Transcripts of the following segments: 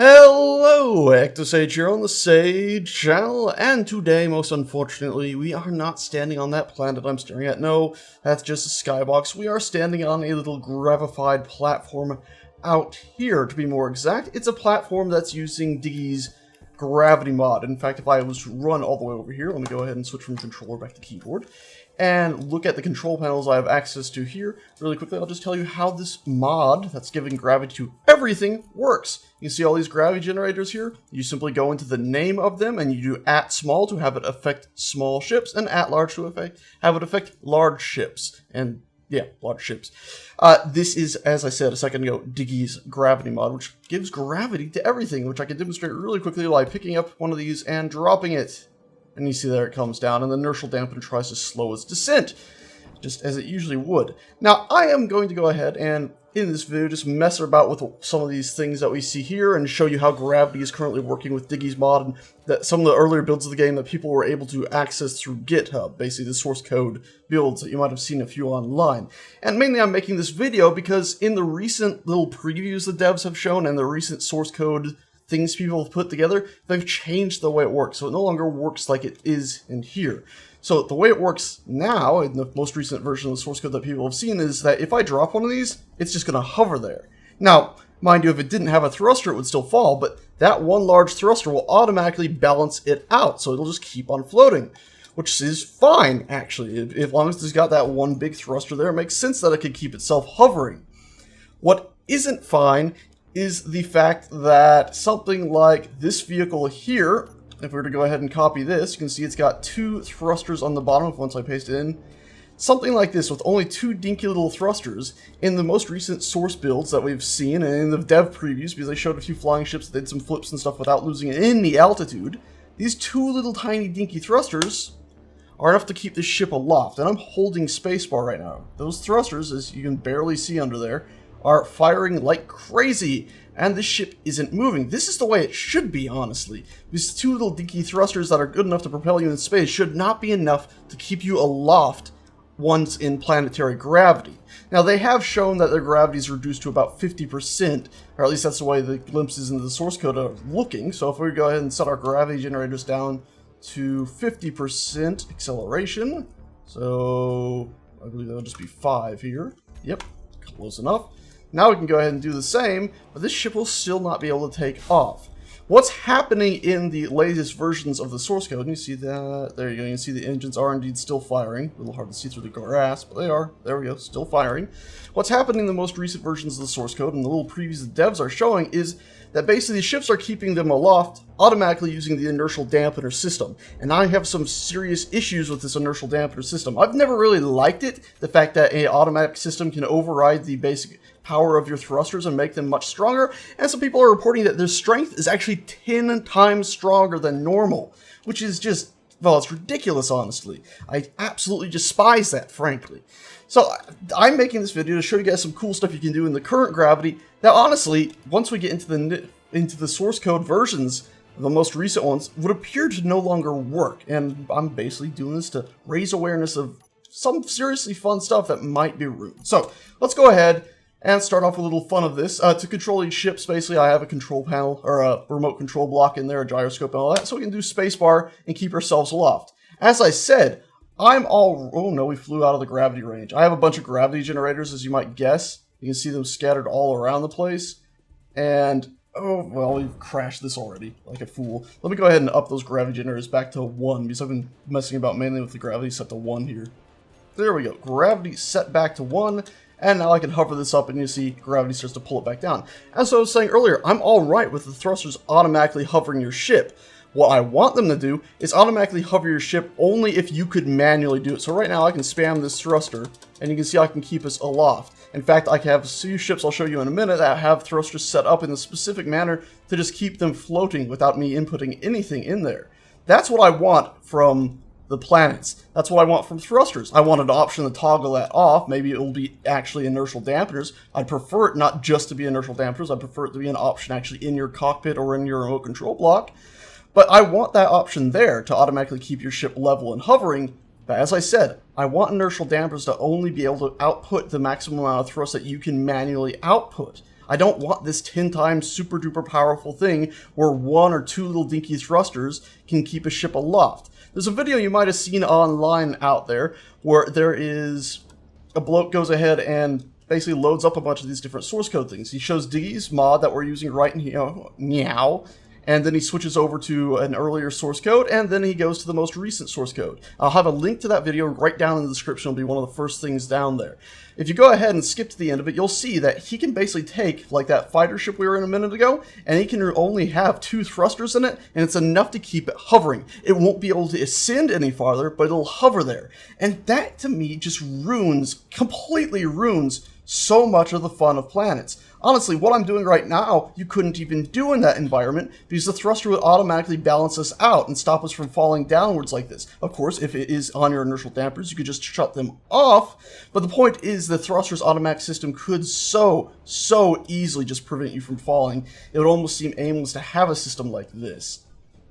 Hello, Ectosage here on the Sage channel, and today, most unfortunately, we are not standing on that planet I'm staring at. No, that's just a skybox. We are standing on a little gravified platform out here, to be more exact. It's a platform that's using Diggy's gravity mod. In fact, if I was to run all the way over here, let me go ahead and switch from controller back to keyboard, and look at the control panels I have access to here. Really quickly, I'll just tell you how this mod that's giving gravity to everything works. You see all these gravity generators here? You simply go into the name of them and you do @small to have it affect small ships, and @large to have it affect large ships. And yeah, large ships. This is, as I said a second ago, Diggy's gravity mod, which gives gravity to everything, which I can demonstrate really quickly by picking up one of these and dropping it. And you see there it comes down, and the inertial dampener tries to slow its descent, just as it usually would. Now, I am going to go ahead and, in this video, just mess about with some of these things that we see here and show you how gravity is currently working with Diggy's mod, and that some of the earlier builds of the game that people were able to access through GitHub, basically the source code builds that you might have seen a few online. And mainly I'm making this video because in the recent little previews the devs have shown and the recent source code things people have put together, they've changed the way it works, so it no longer works like it is in here. So the way it works now, in the most recent version of the source code that people have seen, is that if I drop one of these, it's just going to hover there. Now, mind you, if it didn't have a thruster, it would still fall, but that one large thruster will automatically balance it out, so it'll just keep on floating, which is fine, actually. As long as it's got that one big thruster there, it makes sense that it can keep itself hovering. What isn't fine is the fact that something like this vehicle here, if we were to go ahead and copy this, you can see it's got two thrusters on the bottom once I paste it in. Something like this with only two dinky little thrusters in the most recent source builds that we've seen and in the dev previews, because they showed a few flying ships that did some flips and stuff without losing any altitude. These two little tiny dinky thrusters are enough to keep this ship aloft, and I'm holding spacebar right now. Those thrusters, as you can barely see under there, are firing like crazy, and this ship isn't moving. This is the way it should be, honestly. These two little dinky thrusters that are good enough to propel you in space should not be enough to keep you aloft once in planetary gravity. Now, they have shown that their gravity is reduced to about 50%, or at least that's the way the glimpses into the source code are looking. So if we go ahead and set our gravity generators down to 50% acceleration, so I believe that'll just be 5 here. Yep, close enough. Now we can go ahead and do the same, but this ship will still not be able to take off. What's happening in the latest versions of the source code, and you see that, there you go, you can see the engines are indeed still firing. A little hard to see through the grass, but they are. There we go, still firing. What's happening in the most recent versions of the source code, and the little previews the devs are showing, is that basically the ships are keeping them aloft automatically using the inertial dampener system. And I have some serious issues with this inertial dampener system. I've never really liked it, the fact that an automatic system can override the basic power of your thrusters and make them much stronger, and some people are reporting that their strength is actually 10 times stronger than normal, which is just, well, it's ridiculous, honestly. I absolutely despise that, frankly. So I'm making this video to show you guys some cool stuff you can do in the current gravity that, honestly, once we get into the source code versions, the most recent ones, would appear to no longer work. And I'm basically doing this to raise awareness of some seriously fun stuff that might be ruined. So let's go ahead and start off with a little fun of this. To control these ships, basically, I have a control panel, or a remote control block in there, a gyroscope and all that, so we can do spacebar and keep ourselves aloft. As I said, oh no, we flew out of the gravity range. I have a bunch of gravity generators, as you might guess. You can see them scattered all around the place. And, oh, well, we've crashed this already, like a fool. Let me go ahead and up those gravity generators back to 1, because I've been messing about mainly with the gravity set to 1 here. There we go, gravity set back to 1. And now I can hover this up and you see gravity starts to pull it back down. As I was saying earlier, I'm alright with the thrusters automatically hovering your ship. What I want them to do is automatically hover your ship only if you could manually do it. So right now I can spam this thruster and you can see I can keep us aloft. In fact, I can have a few ships I'll show you in a minute that have thrusters set up in a specific manner to just keep them floating without me inputting anything in there. That's what I want from the planets. That's what I want from thrusters. I want an option to toggle that off. Maybe it will be actually inertial dampeners. I'd prefer it not just to be inertial dampeners. I'd prefer it to be an option actually in your cockpit or in your remote control block. But I want that option there to automatically keep your ship level and hovering. But as I said, I want inertial dampers to only be able to output the maximum amount of thrust that you can manually output. I don't want this 10 times super duper powerful thing where 1 or 2 little dinky thrusters can keep a ship aloft. There's a video you might have seen online out there where there is a bloke goes ahead and basically loads up a bunch of these different source code things. He shows Diggy's mod that we're using right now, and then he switches over to an earlier source code, and then he goes to the most recent source code. I'll have a link to that video right down in the description. It'll be one of the first things down there. If you go ahead and skip to the end of it, you'll see that he can basically take, like that fighter ship we were in a minute ago, and he can only have 2 thrusters in it, and it's enough to keep it hovering. It won't be able to ascend any farther, but it'll hover there. And that, to me, just completely ruins so much of the fun of planets. Honestly, what I'm doing right now, you couldn't even do in that environment because the thruster would automatically balance us out and stop us from falling downwards like this. Of course, if it is on your inertial dampers, you could just shut them off, but the point is the thruster's automatic system could so easily just prevent you from falling. It would almost seem aimless to have a system like this.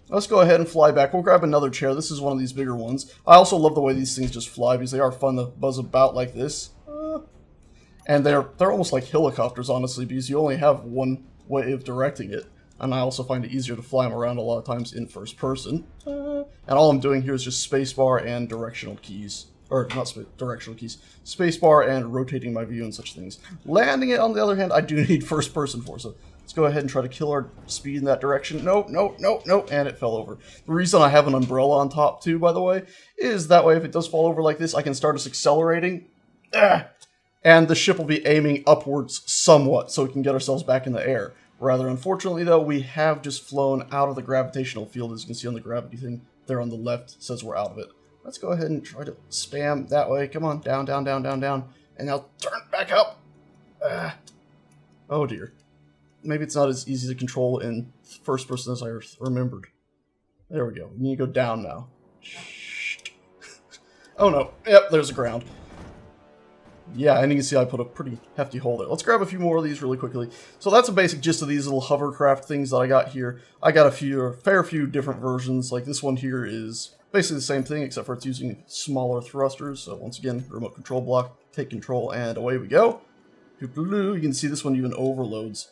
Let's go ahead and fly back. We'll grab another chair. This is one of these bigger ones. I also love the way these things just fly because they are fun to buzz about like this. And they're almost like helicopters, honestly, because you only have one way of directing it. And I also find it easier to fly them around a lot of times in first person. And all I'm doing here is just spacebar and directional keys. Or, not directional keys. Spacebar and rotating my view and such things. Landing it, on the other hand, I do need first person for, so let's go ahead and try to kill our speed in that direction. Nope, and it fell over. The reason I have an umbrella on top, too, by the way, is that way if it does fall over like this, I can start us accelerating. And the ship will be aiming upwards somewhat, so we can get ourselves back in the air. Rather unfortunately, though, we have just flown out of the gravitational field, as you can see on the gravity thing there on the left. It says we're out of it. Let's go ahead and try to spam that way. Come on, down, down, down, down, down. And now turn back up. Oh dear. Maybe it's not as easy to control in first person as I remembered. There we go. We need to go down now. Oh no. Yep, there's the ground. Yeah, and you can see I put a pretty hefty hole there. Let's grab a few more of these really quickly. So that's a basic gist of these little hovercraft things that I got here. I got a fair few different versions. Like this one here is basically the same thing, except for it's using smaller thrusters. So once again, remote control block, take control, and away we go. You can see this one even overloads,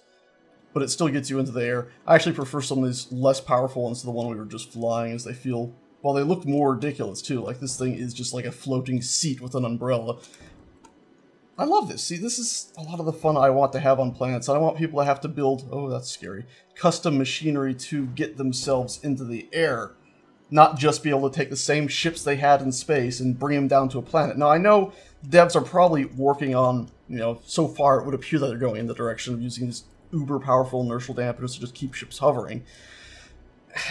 but it still gets you into the air. I actually prefer some of these less powerful ones to the one we were just flying, as they feel, well, they look more ridiculous too. Like this thing is just like a floating seat with an umbrella. I love this. See, this is a lot of the fun I want to have on planets. I don't want people to have to build, oh, that's scary, custom machinery to get themselves into the air. Not just be able to take the same ships they had in space and bring them down to a planet. Now, I know devs are probably working on, so far it would appear that they're going in the direction of using these uber powerful inertial dampeners to just keep ships hovering.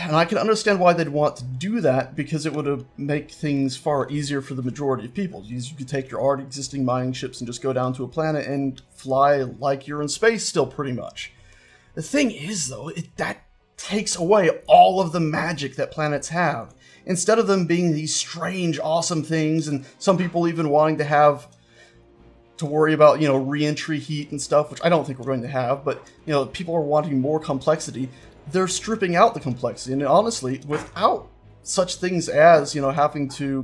And I can understand why they'd want to do that, because it would make things far easier for the majority of people. You could take your already existing mining ships and just go down to a planet and fly like you're in space still, pretty much. The thing is, though, that takes away all of the magic that planets have. Instead of them being these strange, awesome things, and some people even wanting to worry about, re-entry heat and stuff, which I don't think we're going to have, but, people are wanting more complexity. They're stripping out the complexity, and honestly, without such things as, having to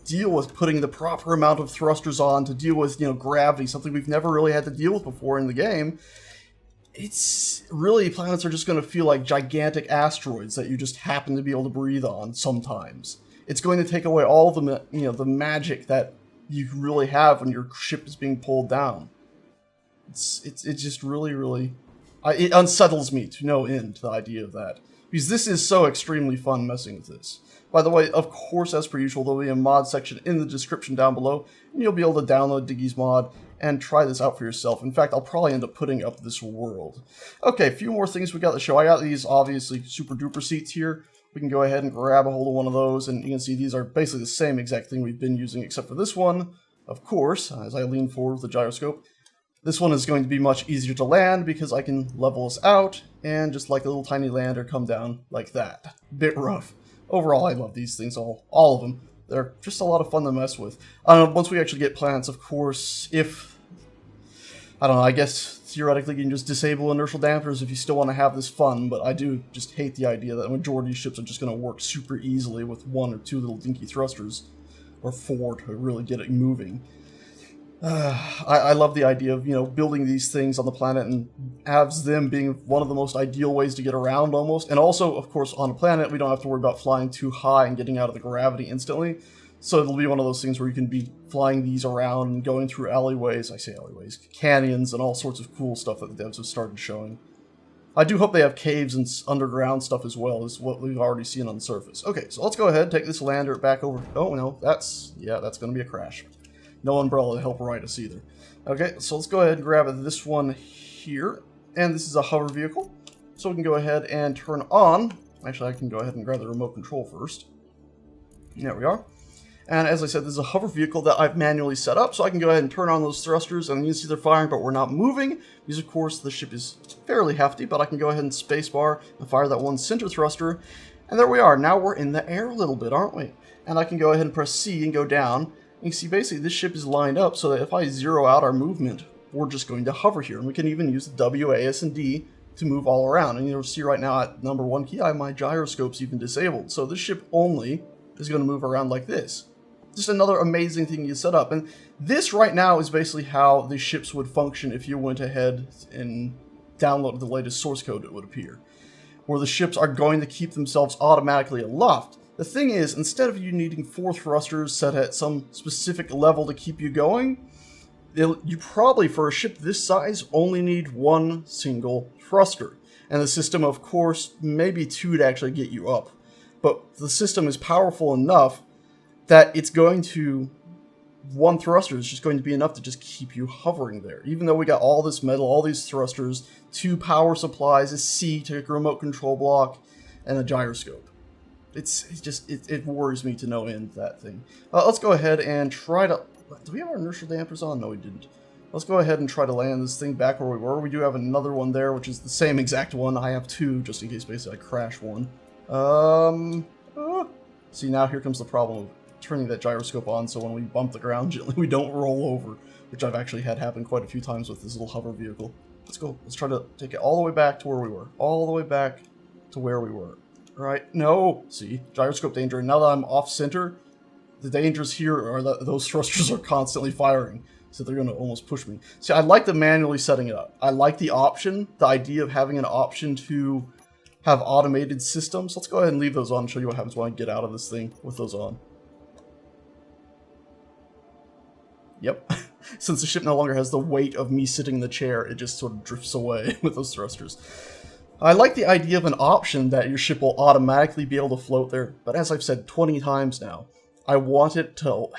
deal with putting the proper amount of thrusters on to deal with, gravity, something we've never really had to deal with before in the game, it's really, planets are just going to feel like gigantic asteroids that you just happen to be able to breathe on sometimes. It's going to take away all the, the magic that you really have when your ship is being pulled down. It's just really... it unsettles me to no end, the idea of that. Because this is so extremely fun messing with this. By the way, of course, as per usual, there'll be a mod section in the description down below, and you'll be able to download Diggy's mod and try this out for yourself. In fact, I'll probably end up putting up this world. Okay, a few more things we got to show. I got these, obviously, super duper seats here. We can go ahead and grab a hold of one of those, and you can see these are basically the same exact thing we've been using, except for this one, of course, as I lean forward with the gyroscope. This one is going to be much easier to land because I can level us out and just like a little tiny lander come down like that. Bit rough. Overall, I love these things, all of them. They're just a lot of fun to mess with. Once we actually get planets, of course, I don't know, I guess theoretically you can just disable inertial dampers if you still want to have this fun, but I do just hate the idea that the majority of ships are just going to work super easily with 1 or 2 little dinky thrusters, or 4 to really get it moving. I love the idea of, building these things on the planet and has them being one of the most ideal ways to get around almost. And also, of course, on a planet, we don't have to worry about flying too high and getting out of the gravity instantly. So it'll be one of those things where you can be flying these around and going through alleyways, I say alleyways, canyons, and all sorts of cool stuff that the devs have started showing. I do hope they have caves and underground stuff as well as what we've already seen on the surface. Okay, so let's go ahead, take this lander back over. Oh, no, that's going to be a crash. No umbrella to help right us either. Okay, so let's go ahead and grab this one here. And this is a hover vehicle. So we can go ahead and turn on. Actually, I can go ahead and grab the remote control first. There we are. And as I said, this is a hover vehicle that I've manually set up. So I can go ahead and turn on those thrusters. And you can see they're firing, but we're not moving. Because, of course, the ship is fairly hefty. But I can go ahead and spacebar and fire that one center thruster. And there we are. Now we're in the air a little bit, aren't we? And I can go ahead and press C and go down. You can see basically this ship is lined up so that if I zero out our movement, we're just going to hover here. And we can even use the W, A, S, and D to move all around. And you'll see right now at number 1 key, I have my gyroscopes even disabled. So this ship only is going to move around like this. Just another amazing thing you set up. And this right now is basically how the ships would function if you went ahead and downloaded the latest source code, it would appear. Where the ships are going to keep themselves automatically aloft. The thing is, instead of you needing 4 thrusters set at some specific level to keep you going, you probably, for a ship this size, only need 1 single thruster. And the system, of course, maybe 2 to actually get you up. But the system is powerful enough that it's going to... 1 thruster is just going to be enough to just keep you hovering there. Even though we got all this metal, all these thrusters, 2 power supplies, a C to a remote control block, and a gyroscope. It worries me to no end, that thing. Let's go ahead and try to... Do we have our inertial dampers on? No, we didn't. Let's go ahead and try to land this thing back where we were. We do have another one there, which is the same exact one. I have 2, just in case basically I crash one. See, now here comes the problem of turning that gyroscope on so when we bump the ground gently, we don't roll over, which I've actually had happen quite a few times with this little hover vehicle. Let's go. Let's try to take it all the way back to where we were. All the way back to where we were. Right? No! See? Gyroscope danger. And now that I'm off-center, the dangers here are that those thrusters are constantly firing. So they're going to almost push me. See, I like the manually setting it up. I like the option, the idea of having an option to have automated systems. Let's go ahead and leave those on and show you what happens when I get out of this thing with those on. Yep. Since the ship no longer has the weight of me sitting in the chair, it just sort of drifts away with those thrusters. I like the idea of an option that your ship will automatically be able to float there, but as I've said 20 times now, I want it to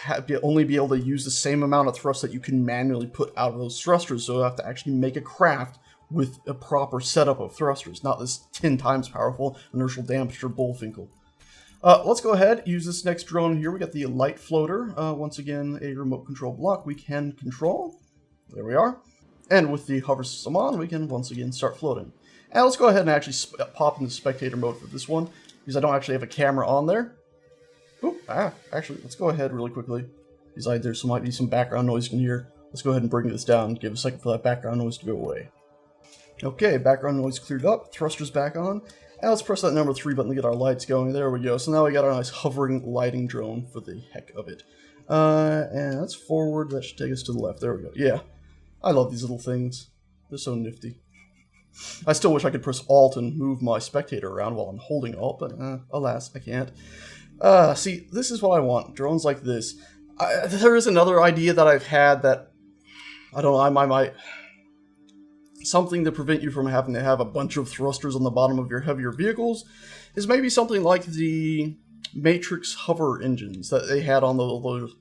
only be able to use the same amount of thrust that you can manually put out of those thrusters, so you have to actually make a craft with a proper setup of thrusters, not this 10 times powerful inertial dampener bullfinkel. Let's go ahead, use this next drone here. We got the light floater. Once again, a remote control block we can control. There we are. And with the hover system on, we can once again start floating. And let's go ahead and actually pop into spectator mode for this one, because I don't actually have a camera on there. Actually, let's go ahead really quickly, because there might be some background noise you can hear. Let's go ahead and bring this down, give a second for that background noise to go away. Okay, background noise cleared up, thrusters back on. And let's press that number 3 button to get our lights going. There we go. So now we got our nice hovering lighting drone for the heck of it. And that's forward. That should take us to the left. There we go. Yeah. I love these little things. They're so nifty. I still wish I could press Alt and move my spectator around while I'm holding Alt, but alas, I can't. See, this is what I want. Drones like this. There is another idea that I've had that, I don't know, I might... Something to prevent you from having to have a bunch of thrusters on the bottom of your heavier vehicles is maybe something like the Matrix hover engines that they had on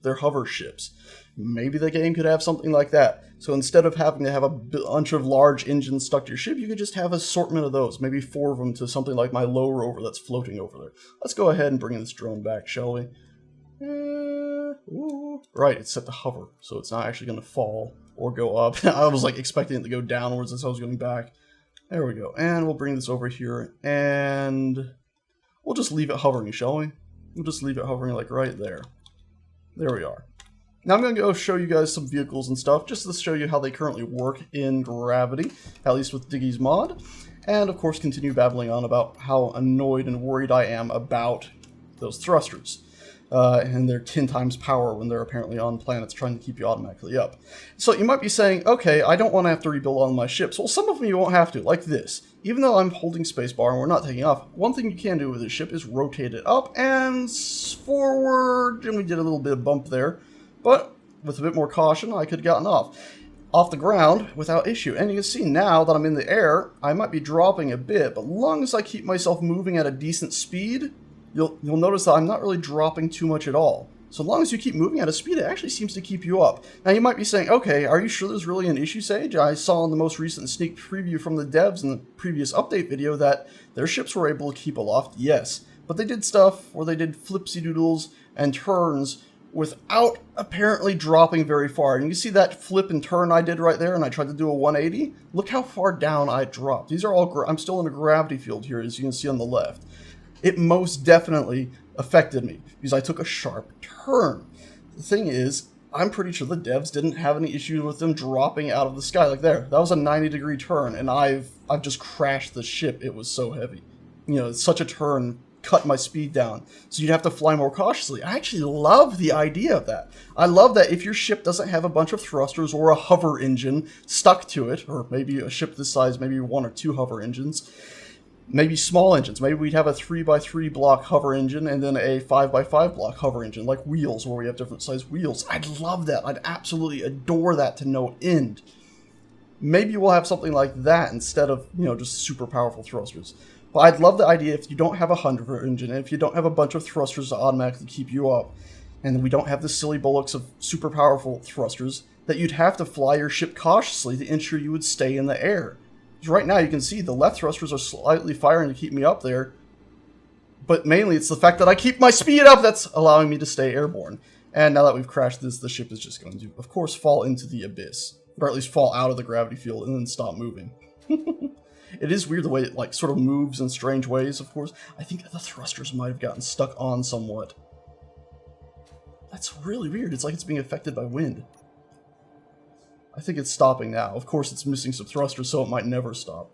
their hover ships. Maybe the game could have something like that. So instead of having to have a bunch of large engines stuck to your ship, you could just have an assortment of those. Maybe 4 of them to something like my low rover that's floating over there. Let's go ahead and bring this drone back, shall we? Right, it's set to hover, so it's not actually going to fall or go up. I was like expecting it to go downwards as I was going back. There we go. And we'll bring this over here, and we'll just leave it hovering, shall we? We'll just leave it hovering like right there. There we are. Now I'm going to go show you guys some vehicles and stuff, just to show you how they currently work in gravity, at least with Diggy's mod. And of course continue babbling on about how annoyed and worried I am about those thrusters. and they're 10 times power when they're apparently on planets trying to keep you automatically up. So you might be saying, okay, I don't want to have to rebuild all of my ships. Well, some of them you won't have to, like this. Even though I'm holding spacebar and we're not taking off, one thing you can do with this ship is rotate it up and forward, and we did a little bit of bump there, but with a bit more caution, I could have gotten off the ground without issue. And you can see now that I'm in the air, I might be dropping a bit, but as long as I keep myself moving at a decent speed, you'll notice that I'm not really dropping too much at all. So as long as you keep moving at a speed, it actually seems to keep you up. Now you might be saying, okay, are you sure there's really an issue, Sage? I saw in the most recent sneak preview from the devs in the previous update video that their ships were able to keep aloft. Yes, but they did stuff where they did flipsy doodles and turns without apparently dropping very far. And you see that flip and turn I did right there, and I tried to do a 180? Look how far down I dropped. These are all, I'm still in a gravity field here, as you can see on the left. It most definitely affected me, because I took a sharp turn. The thing is, I'm pretty sure the devs didn't have any issue with them dropping out of the sky. Like there, that was a 90-degree turn, and I've just crashed the ship. It was so heavy. You know, such a turn cut my speed down, so you'd have to fly more cautiously. I actually love the idea of that. I love that if your ship doesn't have a bunch of thrusters or a hover engine stuck to it, or maybe a ship this size, maybe 1 or 2 hover engines, maybe small engines. Maybe we'd have a 3x3 block hover engine and then a 5x5 block hover engine, like wheels, where we have different size wheels. I'd love that. I'd absolutely adore that to no end. Maybe we'll have something like that instead of, you know, just super powerful thrusters. But I'd love the idea if you don't have a hover engine, and if you don't have a bunch of thrusters to automatically keep you up, and we don't have the silly bullocks of super powerful thrusters, that you'd have to fly your ship cautiously to ensure you would stay in the air. Because right now you can see the left thrusters are slightly firing to keep me up there, but mainly it's the fact that I keep my speed up that's allowing me to stay airborne. And now that we've crashed this, the ship is just going to, of course, fall into the abyss, or at least fall out of the gravity field and then stop moving. It is weird the way it, like, sort of moves in strange ways, of course. I think the thrusters might have gotten stuck on somewhat. That's really weird. It's like it's being affected by wind. I think it's stopping now. Of course, it's missing some thrusters, so it might never stop.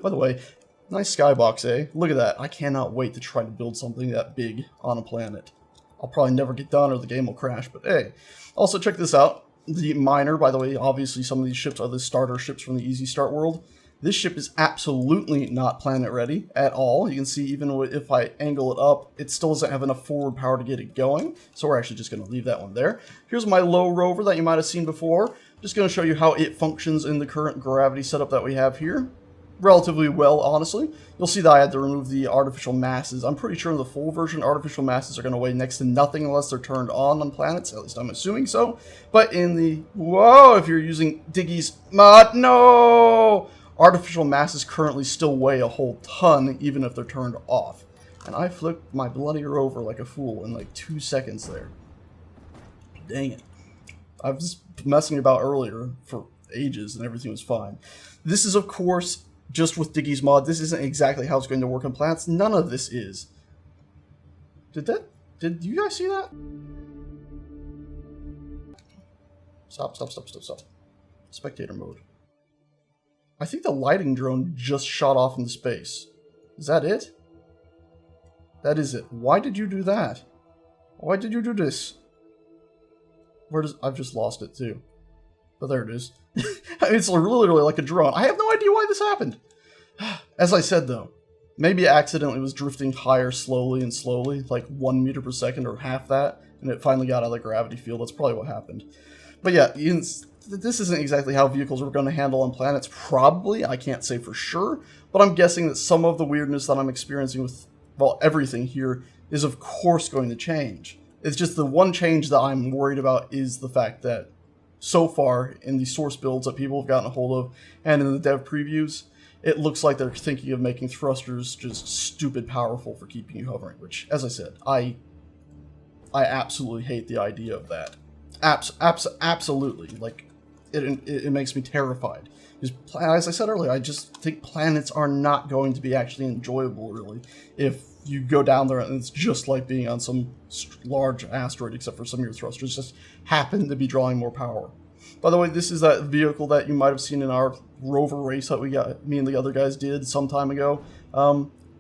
By the way, nice skybox, eh? Look at that. I cannot wait to try to build something that big on a planet. I'll probably never get done or the game will crash, but hey. Also, check this out. The miner, by the way, obviously some of these ships are the starter ships from the Easy Start world. This ship is absolutely not planet ready at all. You can see even if I angle it up, it still doesn't have enough forward power to get it going. So we're actually just going to leave that one there. Here's my low rover that you might have seen before. Just going to show you how it functions in the current gravity setup that we have here. Relatively well, honestly. You'll see that I had to remove the artificial masses. I'm pretty sure in the full version, artificial masses are going to weigh next to nothing unless they're turned on planets. At least I'm assuming so. But in the... Whoa! If you're using Diggy's mod... No! Artificial masses currently still weigh a whole ton, even if they're turned off. And I flipped my bloody rover like a fool in like 2 seconds there. Dang it. I was messing about earlier for ages and everything was fine. This is, of course, just with Diggy's mod. This isn't exactly how it's going to work on planets. None of this is. Did you guys see that? Stop. Spectator mode. I think the lighting drone just shot off into space. Is that it? That is it. Why did you do that? Why did you do this? I've just lost it too. But there it is. It's literally like a drone. I have no idea why this happened. As I said though, maybe it accidentally was drifting higher slowly, like 1 meter per second or half that, and it finally got out of the gravity field. That's probably what happened. But yeah, this isn't exactly how vehicles are going to handle on planets. Probably, I can't say for sure, but I'm guessing that some of the weirdness that I'm experiencing with, well, everything here is of course going to change. It's just the one change that I'm worried about is the fact that so far in the source builds that people have gotten a hold of and in the dev previews, it looks like they're thinking of making thrusters just stupid powerful for keeping you hovering, which, as I said, I absolutely hate the idea of that. Absolutely. Like, it makes me terrified. Because, as I said earlier, I just think planets are not going to be actually enjoyable, really, if you go down there and it's just like being on some large asteroid, except for some of your thrusters just happen to be drawing more power. By the way, this is that vehicle that you might have seen in our rover race that me and the other guys did some time ago.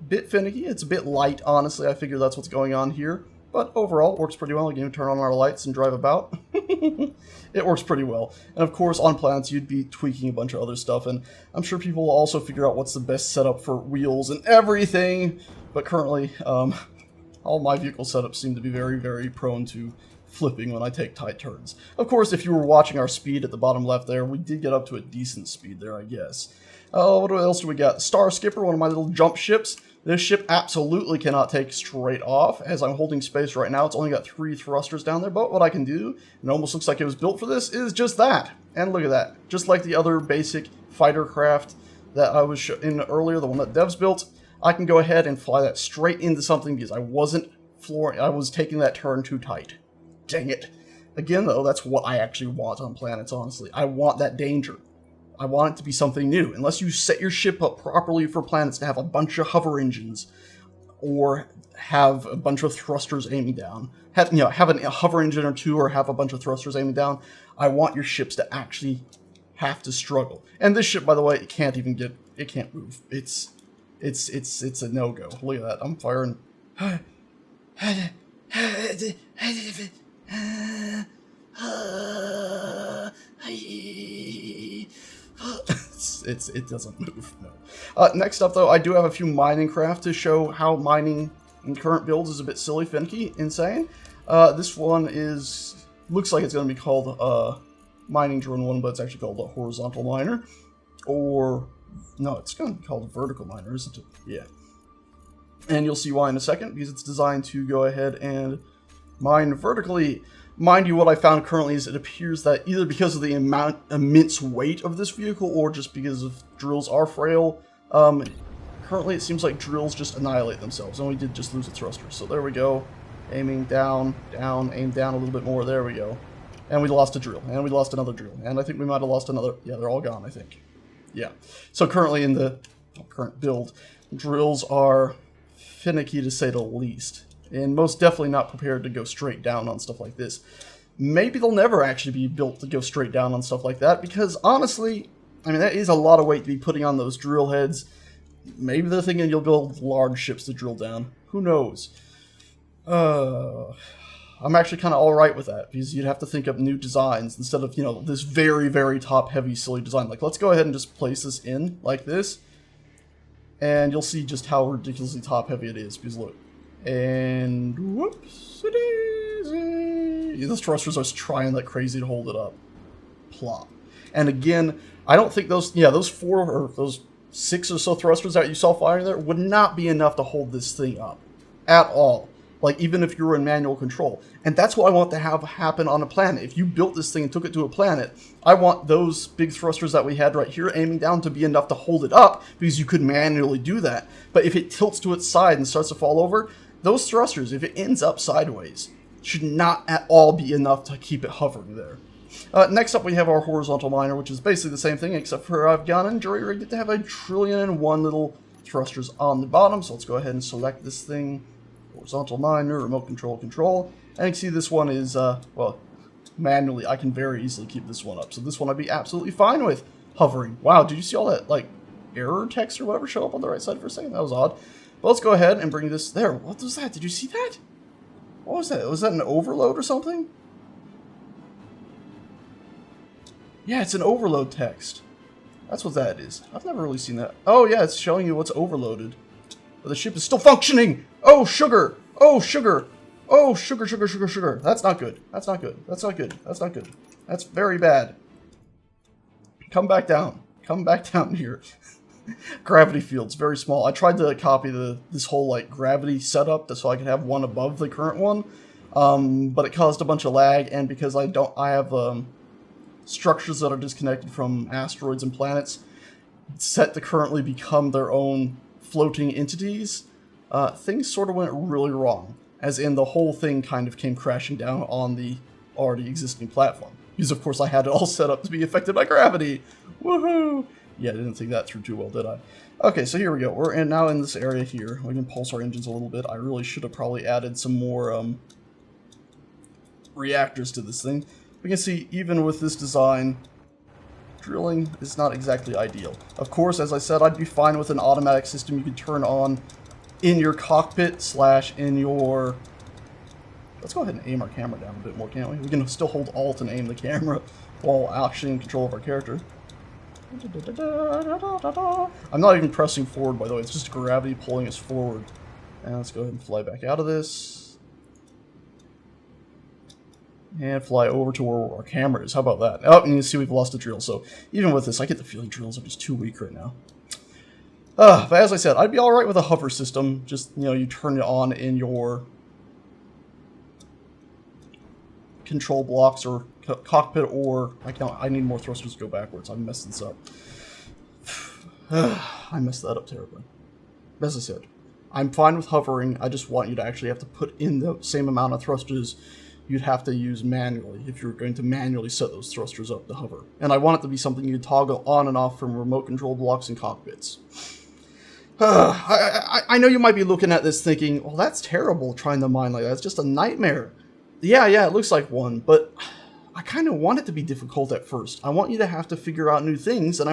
Bit finicky. It's a bit light, honestly. I figure that's what's going on here. but overall, it works pretty well. Again, turn on our lights and drive about. It works pretty well. And of course, on planets, you'd be tweaking a bunch of other stuff, and I'm sure people will also figure out what's the best setup for wheels and everything, but currently, all my vehicle setups seem to be very, very prone to flipping when I take tight turns. Of course, if you were watching our speed at the bottom left there, we did get up to a decent speed there, I guess. What else do we got? Star Skipper, one of my little jump ships. This ship absolutely cannot take straight off. As I'm holding space right now, it's only got 3 thrusters down there, but what I can do, and it almost looks like it was built for this, is just that. And look at that. Just like the other basic fighter craft that I was in earlier, the one that Devs built, I can go ahead and fly that straight into something because I was taking that turn too tight. Dang it. Again, though, that's what I actually want on planets, honestly. I want that danger. I want it to be something new. Unless you set your ship up properly for planets to have a bunch of hover engines, or have a bunch of thrusters aiming down, have a hover engine or 2, or have a bunch of thrusters aiming down, I want your ships to actually have to struggle. And this ship, by the way, it can't move. It's a no-go. Look at that. I'm firing. It doesn't move, no. Next up, though, I do have a few mining craft to show how mining in current builds is a bit silly, finicky, insane. This one looks like it's going to be called Mining Drone 1, but it's actually called a Horizontal Miner. Or, no, it's going to be called a Vertical Miner, isn't it? Yeah. And you'll see why in a second, because it's designed to go ahead and mine vertically. Mind you, what I found currently is it appears that either because of the immense weight of this vehicle, or just because of drills are frail, currently it seems like drills just annihilate themselves, and we did just lose a thruster. So there we go. Aiming down, down, aim down a little bit more, there we go. And we lost a drill, and we lost another drill, and I think we might have lost another, yeah, they're all gone, I think. Yeah. So currently in the current build, drills are finicky to say the least. And most definitely not prepared to go straight down on stuff like this. Maybe they'll never actually be built to go straight down on stuff like that, because honestly, I mean, that is a lot of weight to be putting on those drill heads. Maybe they're thinking you'll build large ships to drill down. Who knows? I'm actually kind of alright with that, because you'd have to think up new designs instead of, this very, very top-heavy, silly design. Like, let's go ahead and just place this in like this, and you'll see just how ridiculously top-heavy it is, because look. And whoopsie-daisy. Those thrusters are trying like crazy to hold it up. Plop. And again, I don't think those 4 or those 6 or so thrusters that you saw firing there would not be enough to hold this thing up. At all. Like, even if you were in manual control. And that's what I want to have happen on a planet. If you built this thing and took it to a planet, I want those big thrusters that we had right here aiming down to be enough to hold it up, because you could manually do that. But if it tilts to its side and starts to fall over, those thrusters, if it ends up sideways, should not at all be enough to keep it hovering there. Next up, we have our horizontal miner, which is basically the same thing, except for I've gone and jury-rigged it to have 1,000,000,001 little thrusters on the bottom. So let's go ahead and select this thing. Horizontal miner, remote control. And you can see this one is, well, manually, I can very easily keep this one up. So this one I'd be absolutely fine with hovering. Wow, did you see all that, like, error text or whatever show up on the right side for a second? That was odd. But let's go ahead and bring this there. What was that? Did you see that? What was that? Was that an overload or something? Yeah, it's an overload text. That's what that is. I've never really seen that. Oh, yeah, it's showing you what's overloaded. But the ship is still functioning! Oh, sugar! Oh, sugar! Oh, sugar, sugar, sugar, sugar. That's not good. That's not good. That's not good. That's not good. That's very bad. Come back down. Come back down here. Gravity field's very small. I tried to copy this whole like gravity setup so I could have one above the current one, but it caused a bunch of lag, and because I have structures that are disconnected from asteroids and planets set to currently become their own floating entities, things sort of went really wrong, as in the whole thing kind of came crashing down on the already existing platform. Because of course I had it all set up to be affected by gravity. Woohoo! Yeah, I didn't think that through too well, did I? Okay, so here we go. We're now in this area here. We can pulse our engines a little bit. I really should have probably added some more reactors to this thing. We can see, even with this design, drilling is not exactly ideal. Of course, as I said, I'd be fine with an automatic system you could turn on in your cockpit / in your Let's go ahead and aim our camera down a bit more, can't we? We can still hold Alt and aim the camera while actually in control of our character. I'm not even pressing forward, by the way. It's just gravity pulling us forward. And let's go ahead and fly back out of this. And fly over to where our camera is. How about that? Oh, and you see we've lost a drill. So even with this, I get the feeling drills are just too weak right now. But as I said, I'd be alright with a hover system. Just, you know, you turn it on in your control blocks or cockpit, or I need more thrusters to go backwards. I messed this up. I messed that up terribly. As I said, I'm fine with hovering. I just want you to actually have to put in the same amount of thrusters you'd have to use manually if you're going to manually set those thrusters up to hover. And I want it to be something you toggle on and off from remote control blocks and cockpits. I know you might be looking at this thinking, well, that's terrible trying to mine like that. It's just a nightmare. Yeah, it looks like one, but I kind of want it to be difficult at first. I want you to have to figure out new things, and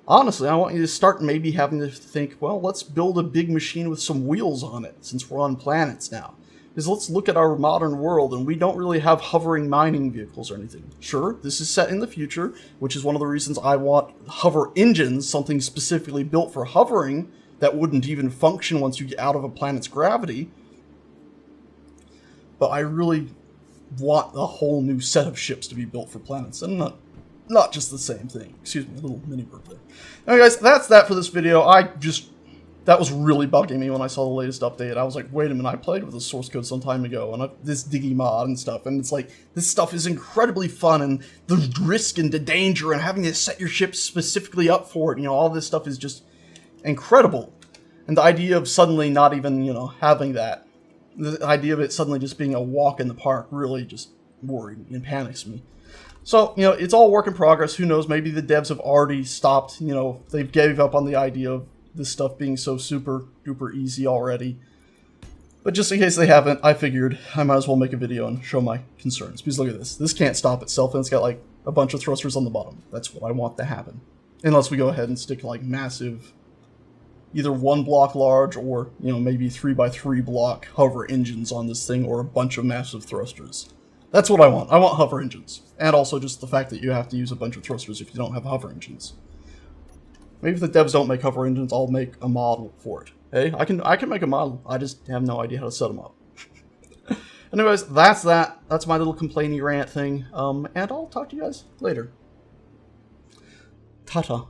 honestly, I want you to start maybe having to think, well, let's build a big machine with some wheels on it, since we're on planets now. Because let's look at our modern world, and we don't really have hovering mining vehicles or anything. Sure, this is set in the future, which is one of the reasons I want hover engines, something specifically built for hovering, that wouldn't even function once you get out of a planet's gravity. But I really want a whole new set of ships to be built for planets, and not just the same thing. Excuse me, a little mini burp there. Anyway, guys, that's that for this video. That was really bugging me when I saw the latest update. I was like, wait a minute, I played with the source code some time ago, and this Diggy mod and stuff, and it's like, this stuff is incredibly fun, and the risk and the danger, and having to set your ship specifically up for it, you know, all this stuff is just incredible. And the idea of suddenly not even, you know, having that, the idea of it suddenly just being a walk in the park really just worried and panics me. So, you know, it's all work in progress. Who knows, maybe the devs have already stopped, you know, they've gave up on the idea of this stuff being so super duper easy already. But just in case they haven't, I figured I might as well make a video and show my concerns. Because look at this. This can't stop itself, and it's got like a bunch of thrusters on the bottom. That's what I want to happen. Unless we go ahead and stick like massive, either 1 block large or, you know, maybe 3x3 block hover engines on this thing, or a bunch of massive thrusters. That's what I want. I want hover engines. And also just the fact that you have to use a bunch of thrusters if you don't have hover engines. Maybe if the devs don't make hover engines, I'll make a model for it. Hey, I can make a model. I just have no idea how to set them up. Anyways, that's that. That's my little complainy rant thing. And I'll talk to you guys later. Ta-ta.